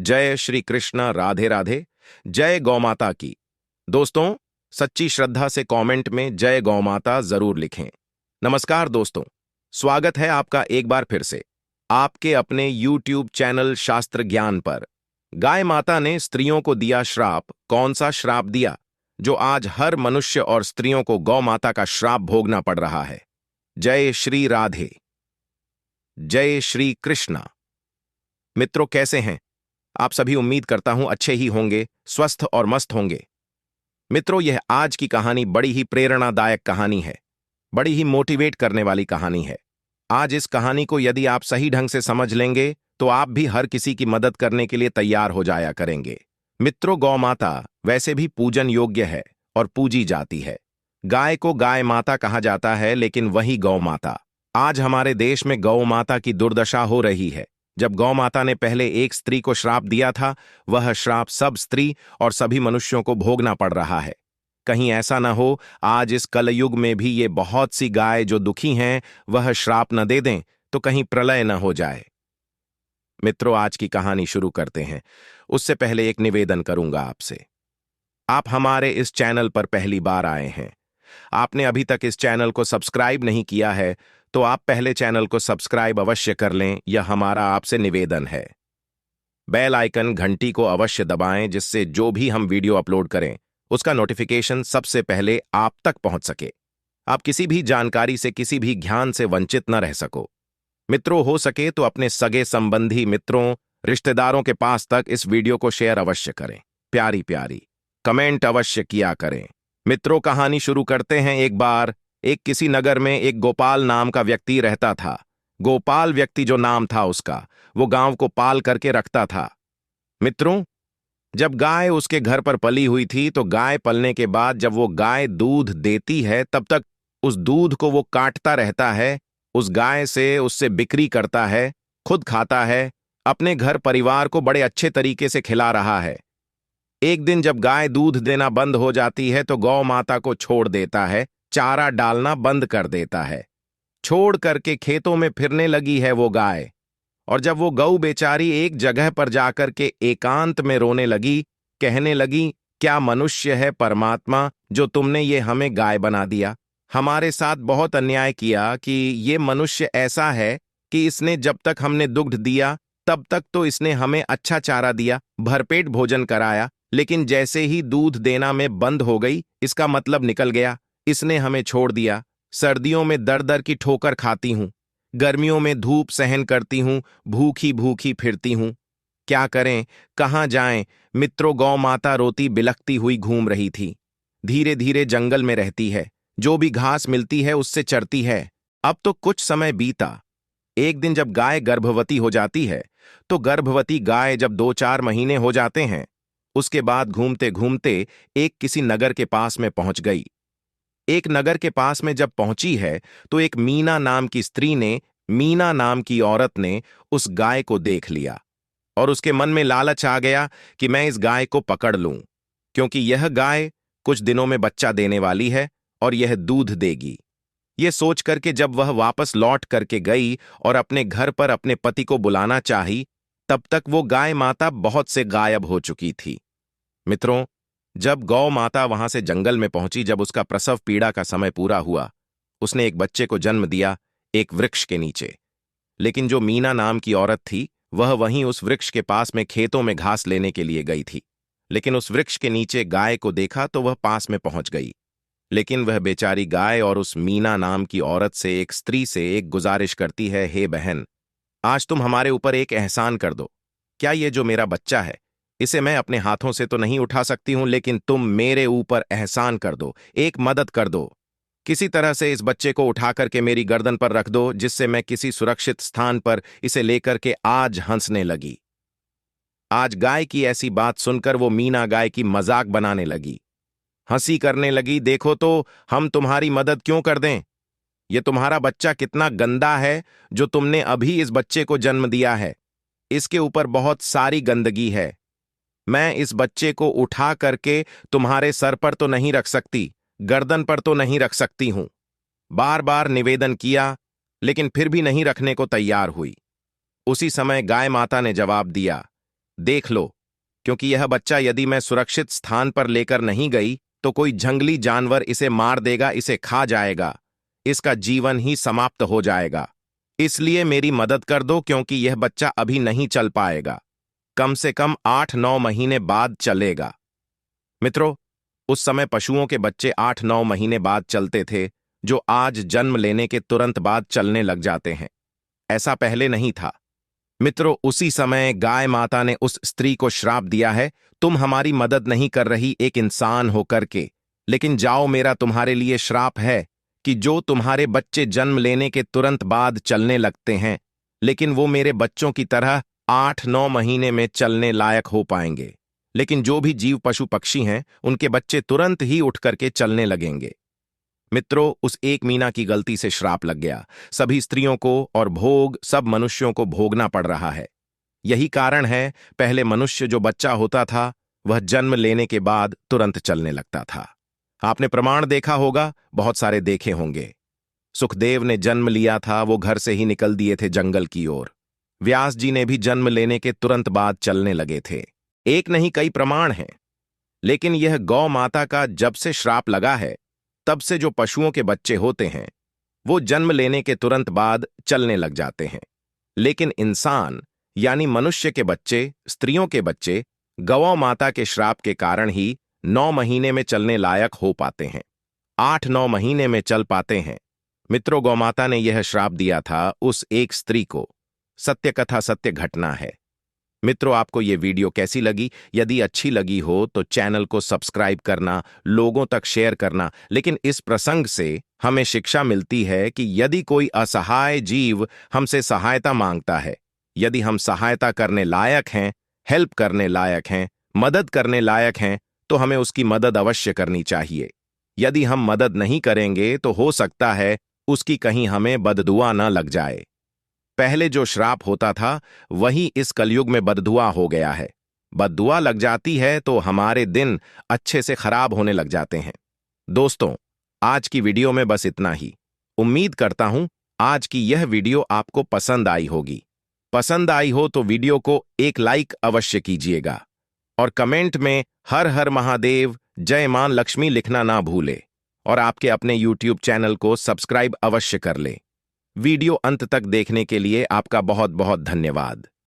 जय श्री कृष्ण। राधे राधे। जय गौमाता की। दोस्तों, सच्ची श्रद्धा से कमेंट में जय गौमाता जरूर लिखें। नमस्कार दोस्तों, स्वागत है आपका एक बार फिर से आपके अपने YouTube चैनल शास्त्र ज्ञान पर। गाय माता ने स्त्रियों को दिया श्राप। कौन सा श्राप दिया जो आज हर मनुष्य और स्त्रियों को गौ माता का श्राप भोगना पड़ रहा है? जय श्री राधे। जय श्री कृष्णा। मित्रों, कैसे हैं आप सभी? उम्मीद करता हूं अच्छे ही होंगे, स्वस्थ और मस्त होंगे। मित्रों, यह आज की कहानी बड़ी ही प्रेरणादायक कहानी है, बड़ी ही मोटिवेट करने वाली कहानी है। आज इस कहानी को यदि आप सही ढंग से समझ लेंगे तो आप भी हर किसी की मदद करने के लिए तैयार हो जाया करेंगे। मित्रों, गौ माता वैसे भी पूजन योग्य है और पूजी जाती है। गाय को गाय माता कहा जाता है, लेकिन वही गौ माता। आज हमारे देश में गौ माता की दुर्दशा हो रही है। जब गौ माता ने पहले एक स्त्री को श्राप दिया था, वह श्राप सब स्त्री और सभी मनुष्यों को भोगना पड़ रहा है। कहीं ऐसा न हो आज इस कलयुग में भी ये बहुत सी गाय जो दुखी हैं वह श्राप न दे दें, तो कहीं प्रलय न हो जाए। मित्रों, आज की कहानी शुरू करते हैं। उससे पहले एक निवेदन करूंगा आपसे। आप हमारे इस चैनल पर पहली बार आए हैं, आपने अभी तक इस चैनल को सब्सक्राइब नहीं किया है, तो आप पहले चैनल को सब्सक्राइब अवश्य कर लें, यह हमारा आपसे निवेदन है। बेल आइकन घंटी को अवश्य दबाएं, जिससे जो भी हम वीडियो अपलोड करें उसका नोटिफिकेशन सबसे पहले आप तक पहुंच सके। आप किसी भी जानकारी से, किसी भी ज्ञान से वंचित न रह सको। मित्रों, हो सके तो अपने सगे संबंधी मित्रों, रिश्तेदारों के पास तक इस वीडियो को शेयर अवश्य करें। प्यारी प्यारी कमेंट अवश्य किया करें। मित्रों, कहानी शुरू करते हैं। एक बार एक किसी नगर में एक गोपाल नाम का व्यक्ति रहता था। गोपाल व्यक्ति जो नाम था उसका, वो गांव को पाल करके रखता था। मित्रों, जब गाय उसके घर पर पली हुई थी, तो गाय पलने के बाद जब वो गाय दूध देती है, तब तक उस दूध को वो काटता रहता है, उस गाय से उससे बिक्री करता है, खुद खाता है, अपने घर परिवार को बड़े अच्छे तरीके से खिला रहा है। एक दिन जब गाय दूध देना बंद हो जाती है, तो गौ माता को छोड़ देता है, चारा डालना बंद कर देता है। छोड़ करके खेतों में फिरने लगी है वो गाय। और जब वो गऊ बेचारी एक जगह पर जाकर के एकांत में रोने लगी, कहने लगी, क्या मनुष्य है परमात्मा जो तुमने ये हमें गाय बना दिया? हमारे साथ बहुत अन्याय किया कि ये मनुष्य ऐसा है कि इसने जब तक हमने दुग्ध दिया तब तक तो इसने हमें अच्छा चारा दिया, भरपेट भोजन कराया, लेकिन जैसे ही दूध देना में बंद हो गई, इसका मतलब निकल गया, इसने हमें छोड़ दिया। सर्दियों में दर दर की ठोकर खाती हूं, गर्मियों में धूप सहन करती हूं, भूखी भूखी फिरती हूं। क्या करें, कहां जाएं? मित्रों, गौ माता रोती बिलखती हुई घूम रही थी। धीरे धीरे जंगल में रहती है, जो भी घास मिलती है उससे चरती है। अब तो कुछ समय बीता। एक दिन जब गाय गर्भवती हो जाती है, तो गर्भवती गाय जब 2-4 महीने हो जाते हैं, उसके बाद घूमते घूमते एक किसी नगर के पास में पहुंच गई। एक नगर के पास में जब पहुंची है, तो एक मीना नाम की स्त्री ने, मीना नाम की औरत ने उस गाय को देख लिया और उसके मन में लालच आ गया कि मैं इस गाय को पकड़ लूं, क्योंकि यह गाय कुछ दिनों में बच्चा देने वाली है और यह दूध देगी। ये सोच करके जब वह वापस लौट करके गई और अपने घर पर अपने पति को बुलाना चाही, तब तक वो गाय माता बहुत से गायब हो चुकी थी। मित्रों, जब गौ माता वहां से जंगल में पहुंची, जब उसका प्रसव पीड़ा का समय पूरा हुआ, उसने एक बच्चे को जन्म दिया एक वृक्ष के नीचे। लेकिन जो मीना नाम की औरत थी, वह वहीं उस वृक्ष के पास में खेतों में घास लेने के लिए गई थी। लेकिन उस वृक्ष के नीचे गाय को देखा तो वह पास में पहुंच गई। लेकिन वह बेचारी गाय और उस मीना नाम की औरत से, एक स्त्री से, एक गुजारिश करती है, हे बहन, आज तुम हमारे ऊपर एक एहसान कर दो। क्या ये जो मेरा बच्चा है, इसे मैं अपने हाथों से तो नहीं उठा सकती हूं, लेकिन तुम मेरे ऊपर एहसान कर दो, एक मदद कर दो। किसी तरह से इस बच्चे को उठा करके मेरी गर्दन पर रख दो, जिससे मैं किसी सुरक्षित स्थान पर इसे लेकर के आज हंसने लगी। आज गाय की ऐसी बात सुनकर वो मीना गाय की मजाक बनाने लगी, हंसी करने लगी। देखो तो हम तुम्हारी मदद क्यों कर दें? ये तुम्हारा बच्चा कितना गंदा है जो तुमने अभी इस बच्चे को जन्म दिया है। इसके ऊपर बहुत सारी गंदगी है। मैं इस बच्चे को उठा करके तुम्हारे सर पर तो नहीं रख सकती, गर्दन पर तो नहीं रख सकती हूं। बार बार निवेदन किया, लेकिन फिर भी नहीं रखने को तैयार हुई। उसी समय गाय माता ने जवाब दिया, देख लो, क्योंकि यह बच्चा यदि मैं सुरक्षित स्थान पर लेकर नहीं गई तो कोई जंगली जानवर इसे मार देगा, इसे खा जाएगा, इसका जीवन ही समाप्त हो जाएगा। इसलिए मेरी मदद कर दो, क्योंकि यह बच्चा अभी नहीं चल पाएगा, कम से कम 8-9 महीने बाद चलेगा। मित्रों, उस समय पशुओं के बच्चे 8-9 महीने बाद चलते थे, जो आज जन्म लेने के तुरंत बाद चलने लग जाते हैं। ऐसा पहले नहीं था। मित्रों, उसी समय गाय माता ने उस स्त्री को श्राप दिया है, तुम हमारी मदद नहीं कर रही एक इंसान होकर के, लेकिन जाओ, मेरा तुम्हारे लिए श्राप है कि जो तुम्हारे बच्चे जन्म लेने के तुरंत बाद चलने लगते हैं, लेकिन वो मेरे बच्चों की तरह 8-9 महीने में चलने लायक हो पाएंगे, लेकिन जो भी जीव पशु पक्षी हैं उनके बच्चे तुरंत ही उठ करके चलने लगेंगे। मित्रों, उस एक मीना की गलती से श्राप लग गया। सभी स्त्रियों को और भोग सब मनुष्यों को भोगना पड़ रहा है। यही कारण है, पहले मनुष्य जो बच्चा होता था वह जन्म लेने के बाद तुरंत चलने लगता था। आपने प्रमाण देखा होगा, बहुत सारे देखे होंगे। सुखदेव ने जन्म लिया था, वो घर से ही निकल दिए थे जंगल की ओर। व्यास जी ने भी जन्म लेने के तुरंत बाद चलने लगे थे। एक नहीं कई प्रमाण हैं। लेकिन यह गौ माता का जब से श्राप लगा है, तब से जो पशुओं के बच्चे होते हैं वो जन्म लेने के तुरंत बाद चलने लग जाते हैं, लेकिन इंसान यानी मनुष्य के बच्चे, स्त्रियों के बच्चे गौ माता के श्राप के कारण ही 9 महीने में चलने लायक हो पाते हैं, 8-9 महीने में चल पाते हैं। मित्रों, गौ माता ने यह श्राप दिया था उस एक स्त्री को। सत्य कथा, सत्य घटना है। मित्रों, आपको ये वीडियो कैसी लगी? यदि अच्छी लगी हो तो चैनल को सब्सक्राइब करना, लोगों तक शेयर करना। लेकिन इस प्रसंग से हमें शिक्षा मिलती है कि यदि कोई असहाय जीव हमसे सहायता मांगता है, यदि हम सहायता करने लायक हैं, हेल्प करने लायक हैं, मदद करने लायक हैं, तो हमें उसकी मदद अवश्य करनी चाहिए। यदि हम मदद नहीं करेंगे तो हो सकता है उसकी कहीं हमें बददुआ न लग जाए। पहले जो श्राप होता था वही इस कलयुग में बददुआ हो गया है। बददुआ लग जाती है तो हमारे दिन अच्छे से खराब होने लग जाते हैं। दोस्तों, आज की वीडियो में बस इतना ही। उम्मीद करता हूं आज की यह वीडियो आपको पसंद आई होगी। पसंद आई हो तो वीडियो को एक लाइक अवश्य कीजिएगा और कमेंट में हर हर महादेव, जय मां लक्ष्मी लिखना ना भूले, और आपके अपने YouTube चैनल को सब्सक्राइब अवश्य कर ले। वीडियो अंत तक देखने के लिए आपका बहुत बहुत धन्यवाद।